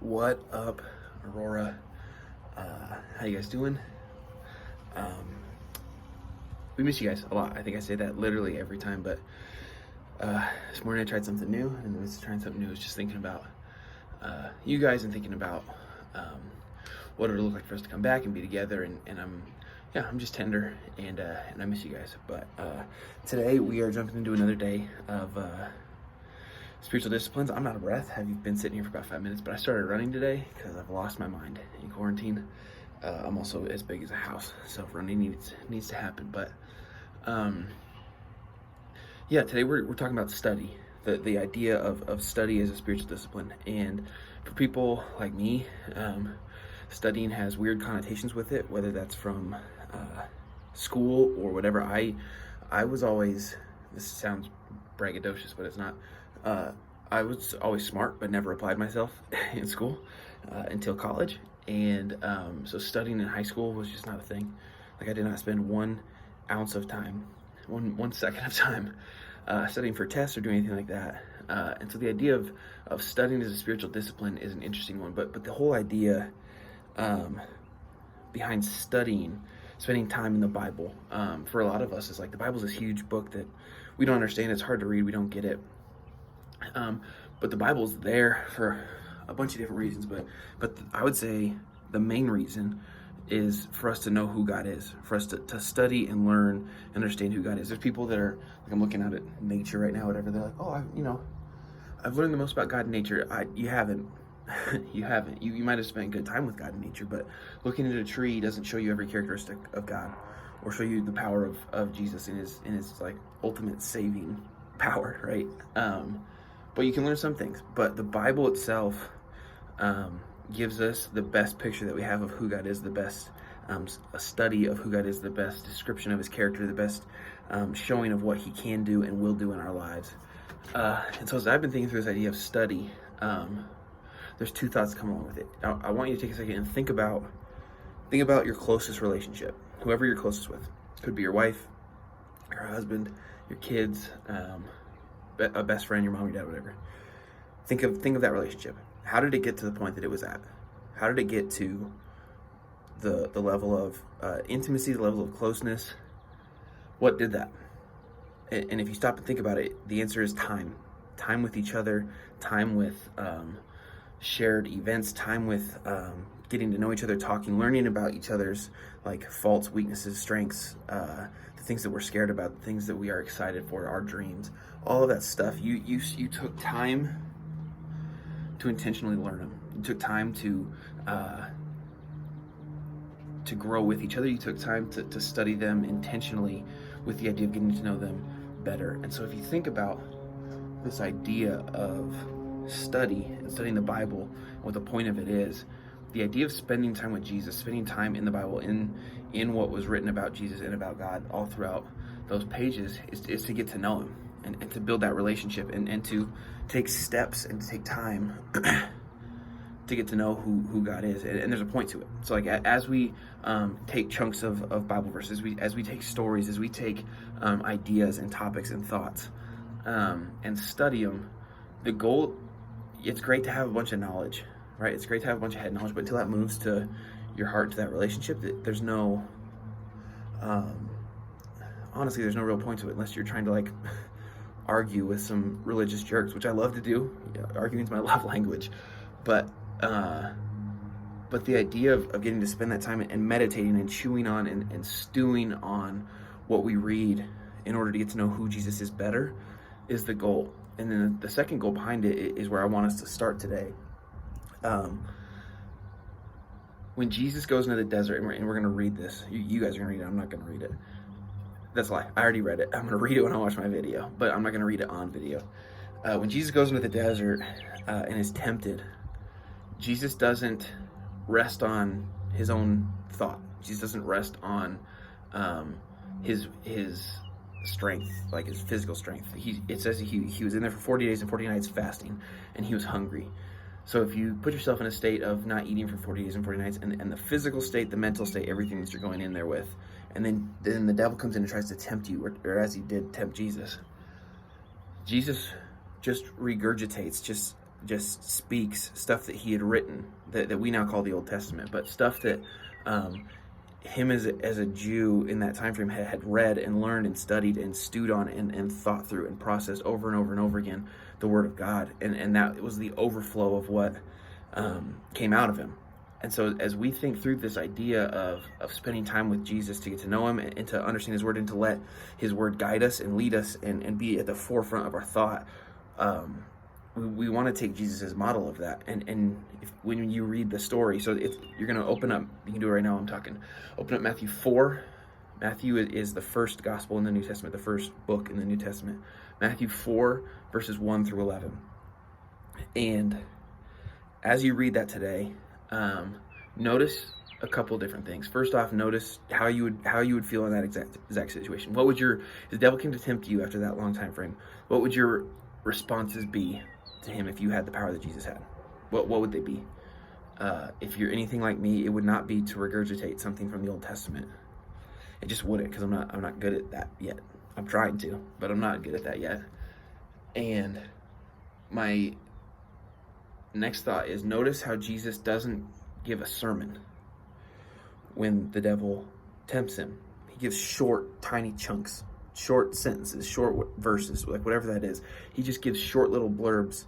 What up, Aurora? How you guys doing? Um, we miss you guys a lot. I think I say that literally every time, but this morning I tried something new, and in the midst of trying something new, I was just thinking about you guys and thinking about um, what it would look like for us to come back and be together. And I'm just tender, and I miss you guys. But today we are jumping into another day of spiritual disciplines. I'm out of breath. I've been sitting here for about 5 minutes, but I started running today because I've lost my mind in quarantine. I'm also as big as a house, so running needs to happen. But today we're talking about study, the idea of study as a spiritual discipline. And for people like me, studying has weird connotations with it, whether that's from school or whatever. I was always, this sounds braggadocious, but it's not. I was always smart, but never applied myself in school until college. And so studying in high school was just not a thing. Like, I did not spend 1 ounce of time, one second of time studying for tests or doing anything like that. And so the idea of studying as a spiritual discipline is an interesting one. But the whole idea behind studying, spending time in the Bible, for a lot of us is like, the Bible's this huge book that we don't understand. It's hard to read. We don't get it. But the Bible's there for a bunch of different reasons. But I would say the main reason is for us to know who God is, for us to study and learn and understand who God is. There's people that are, like, I'm looking out at nature right now, whatever. They're like, oh, I've learned the most about God in nature. You haven't. You haven't. You might have spent good time with God in nature, but looking at a tree doesn't show you every characteristic of God, or show you the power of Jesus in his like ultimate saving power, right? But you can learn some things. But the Bible itself gives us the best picture that we have of who God is, the best a study of who God is, the best description of his character, the best showing of what he can do and will do in our lives. And so as I've been thinking through this idea of study, there's 2 thoughts that come along with it. I want you to take a second and think about your closest relationship, whoever you're closest with. It could be your wife, your husband, your kids, a best friend, your mom, your dad, whatever. Think of that relationship. How did it get to the point that it was at? How did it get to the level of intimacy, the level of closeness? What did that? And if you stop and think about it, the answer is time. Time with each other, time with shared events, time with getting to know each other, talking, learning about each other's like faults, weaknesses, strengths, the things that we're scared about, the things that we are excited for, our dreams, all of that stuff. You took time to intentionally learn them. You took time to grow with each other. You took time to study them intentionally with the idea of getting to know them better. And so if you think about this idea of study and studying the Bible, what the point of it is, the idea of spending time with Jesus, spending time in the Bible, in what was written about Jesus and about God all throughout those pages, is to get to know him and to build that relationship and to take steps and to take time to get to know who God is. And there's a point to it. So like as we take chunks of Bible verses, as we take stories, as we take ideas and topics and thoughts and study them, the goal, it's great to have a bunch of knowledge, right? It's great to have a bunch of head knowledge, but until that moves to your heart, to that relationship, there's no, honestly, there's no real point to it unless you're trying to like argue with some religious jerks, which I love to do. Arguing's my love language. But the idea of getting to spend that time and meditating and chewing on and stewing on what we read in order to get to know who Jesus is better is the goal. And then the second goal behind it is where I want us to start today. When Jesus goes into the desert, and we're going to read this. You guys are going to read it. I'm not going to read it. That's a lie. I already read it. I'm going to read it when I watch my video, but I'm not going to read it on video. When Jesus goes into the desert and is tempted, Jesus doesn't rest on his own thought. Jesus doesn't rest on his strength, like his physical strength. It says he was in there for 40 days and 40 nights fasting, and he was hungry. So if you put yourself in a state of not eating for 40 days and 40 nights, and the physical state, the mental state, everything that you're going in there with, and then the devil comes in and tries to tempt you, or as he did tempt Jesus, Jesus just regurgitates just just speaks stuff that he had written that we now call the Old Testament, but stuff that him as a Jew in that time frame had read and learned and studied and stewed on and thought through and processed over and over and over again the Word of God, and that was the overflow of what came out of him. And so as we think through this idea of spending time with Jesus to get to know him and to understand his word and to let his word guide us and lead us and be at the forefront of our thought, we want to take Jesus as model of that. And when you read the story, so if you're going to open up, you can do it right now, I'm talking. Open up Matthew 4. Matthew is the first gospel in the New Testament, the first book in the New Testament. Matthew 4, verses 1 through 11. And as you read that today, notice a couple different things. First off, notice how you would feel in that exact situation. What would if the devil came to tempt you after that long time frame, what would your responses be to him if you had the power that Jesus had? What would they be? If you're anything like me, it would not be to regurgitate something from the Old Testament. It just wouldn't, because I'm not good at that yet. I'm trying to, but I'm not good at that yet. And my next thought is, notice how Jesus doesn't give a sermon when the devil tempts him. He gives short, tiny chunks, short sentences, short verses, like whatever that is. He just gives short little blurbs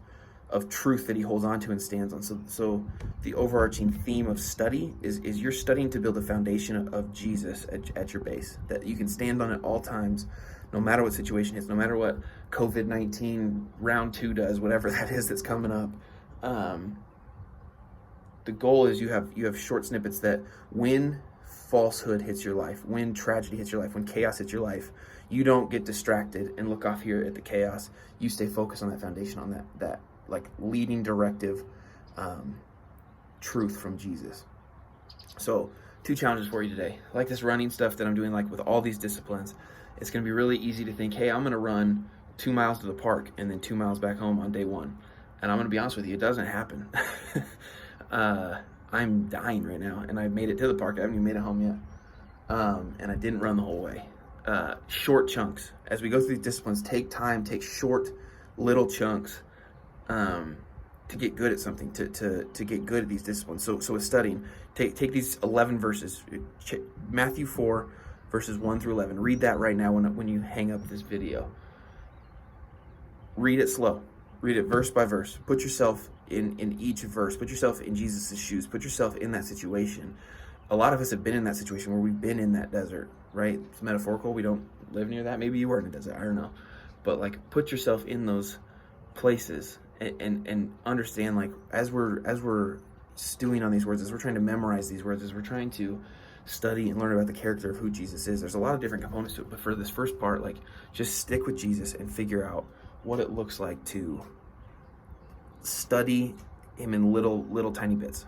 of truth that he holds on to and stands on. So the overarching theme of study is you're studying to build a foundation of Jesus at your base, that you can stand on at all times, no matter what situation is, no matter what COVID-19 round 2 does, whatever that is that's coming up. The goal is you have short snippets that when falsehood hits your life, when tragedy hits your life, when chaos hits your life, you don't get distracted and look off here at the chaos. You stay focused on that foundation, on that like leading directive truth from Jesus. So 2 challenges for you today. Like this running stuff that I'm doing, like with all these disciplines, it's going to be really easy to think, hey, I'm going to run 2 miles to the park and then 2 miles back home on day 1. And I'm going to be honest with you, it doesn't happen. I'm dying right now, and I made it to the park. I haven't even made it home yet. And I didn't run the whole way. Short chunks. As we go through these disciplines, take time, take short little chunks to get good at something, to get good at these disciplines. So with studying, take these 11 verses, Matthew 4, verses 1 through 11. Read that right now when you hang up this video. Read it slow. Read it verse by verse. Put yourself in each verse. Put yourself in Jesus' shoes. Put yourself in that situation. A lot of us have been in that situation where we've been in that desert, right? It's metaphorical. We don't live near that. Maybe you were in a desert. I don't know. But like, put yourself in those places and understand, like, as we're stewing on these words, as we're trying to memorize these words, as we're trying to study and learn about the character of who Jesus is, there's a lot of different components to it. But for this first part, like, just stick with Jesus and figure out what it looks like to study him in little tiny bits.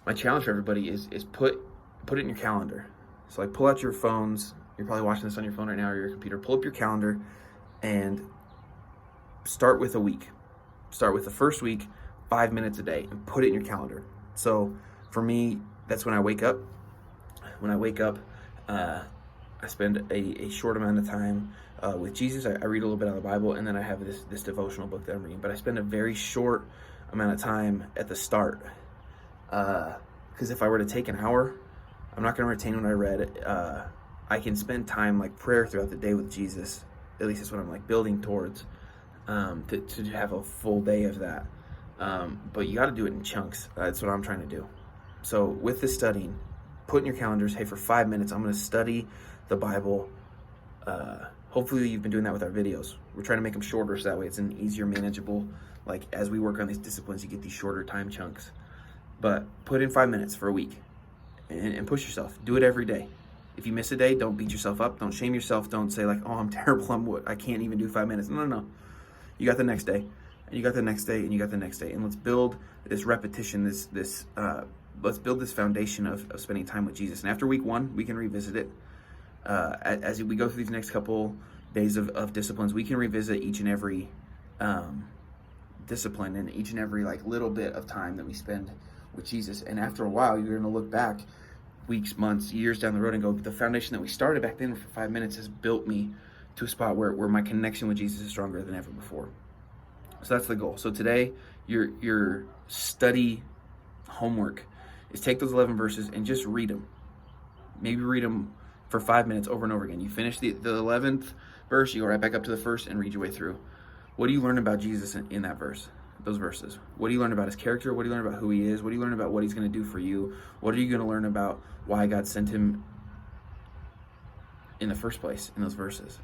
My challenge for everybody is put it in your calendar. So like, pull out your phones. You're probably watching this on your phone right now or your computer. Pull up your calendar and start with a week. Start with the first week, 5 minutes a day, and put it in your calendar. So for me, that's when I wake up. When I wake up, I spend a short amount of time with Jesus. I read a little bit out of the Bible, and then I have this devotional book that I'm reading. But I spend a very short amount of time at the start. Because if I were to take an hour, I'm not going to retain what I read. I can spend time like prayer throughout the day with Jesus. At least that's what I'm like building towards, to have a full day of that. But you got to do it in chunks. That's what I'm trying to do. So with this studying, put in your calendars, hey, for 5 minutes, I'm going to study the Bible. Hopefully you've been doing that with our videos. We're trying to make them shorter so that way it's an easier, manageable, like as we work on these disciplines, you get these shorter time chunks. But put in 5 minutes for a week and push yourself. Do it every day. If you miss a day, don't beat yourself up. Don't shame yourself. Don't say like, oh, I'm terrible. I can't even do 5 minutes. No. You got the next day, and you got the next day, and you got the next day. And let's build this repetition, let's build this foundation of spending time with Jesus. And after week 1, we can revisit it. As we go through these next couple days of disciplines, we can revisit each and every discipline and each and every like little bit of time that we spend with Jesus. And after a while, you're going to look back weeks, months, years down the road and go, the foundation that we started back then for 5 minutes has built me to a spot where my connection with Jesus is stronger than ever before. So that's the goal. So today, your study homework is take those 11 verses and just read them. Maybe read them for 5 minutes over and over again. You finish the 11th verse, you go right back up to the first and read your way through. What do you learn about Jesus in that verse? Those verses. What do you learn about his character? What do you learn about who he is? What do you learn about what he's going to do for you? What are you going to learn about why God sent him in the first place in those verses?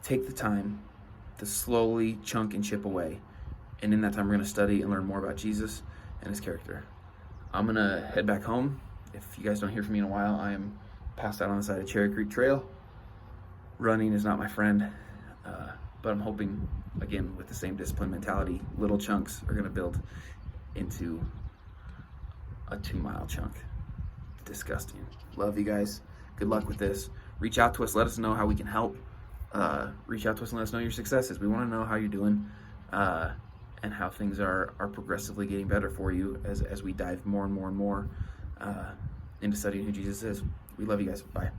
Take the time to slowly chunk and chip away. And in that time, we're going to study and learn more about Jesus and his character. I'm going to head back home. If you guys don't hear from me in a while, I am passed out on the side of Cherry Creek Trail. Running is not my friend, but I'm hoping, again, with the same discipline mentality, little chunks are going to build into a 2-mile chunk. Disgusting. Love you guys. Good luck with this. Reach out to us. Let us know how we can help. Reach out to us and let us know your successes. We want to know how you're doing and how things are progressively getting better for you as we dive more and more and more into studying who Jesus is. We love you guys. Bye.